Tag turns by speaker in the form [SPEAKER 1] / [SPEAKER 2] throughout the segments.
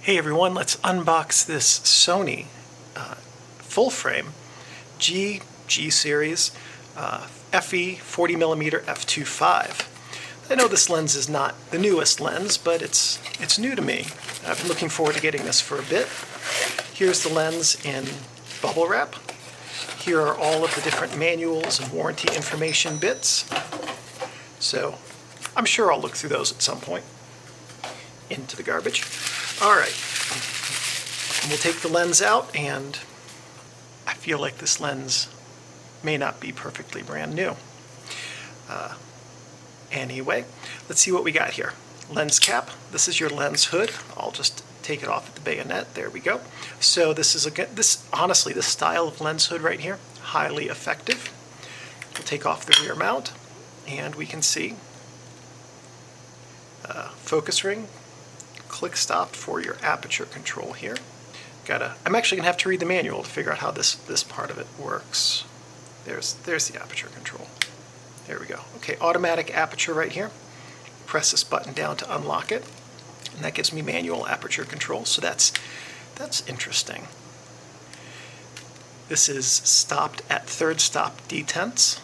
[SPEAKER 1] Hey everyone, let's unbox this Sony full frame G series FE 40mm f2.5. I know this lens is not the newest lens, but it's new to me. I've been looking forward to getting this for a bit. Here's the lens in bubble wrap. Here are all of the different manuals and warranty information bits. So I'm sure I'll look through those at some point. Into the garbage. All right, we'll take the lens out, and I feel like this lens may not be perfectly brand new. Anyway, let's see what we got here. Lens cap. This is your lens hood. I'll just take it off at the bayonet. There we go. So this is honestly, this style of lens hood right here, highly effective. We'll take off the rear mount, and we can see focus ring, click stop for your aperture control here. I'm actually gonna have to read the manual to figure out how this part of it works. There's the aperture control. There we go. Okay, automatic aperture right here. Press this button down to unlock it, and that gives me manual aperture control. So that's interesting. This is stopped at third stop detents.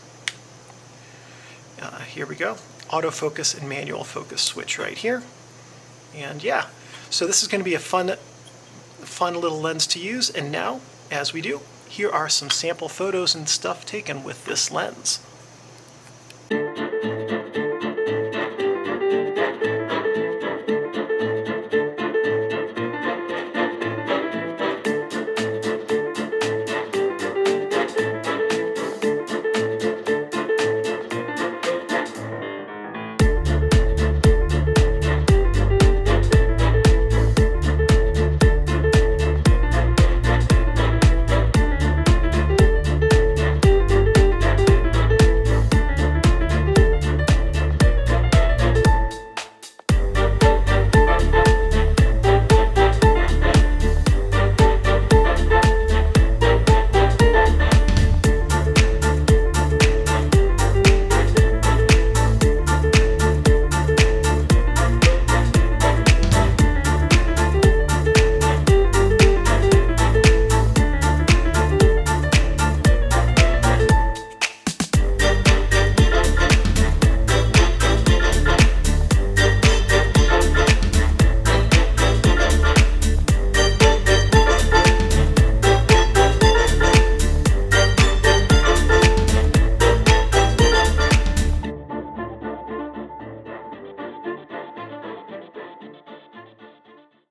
[SPEAKER 1] Here we go. Autofocus and manual focus switch right here. And yeah, so this is going to be a fun little lens to use. And now, as we do, here are some sample photos and stuff taken with this lens.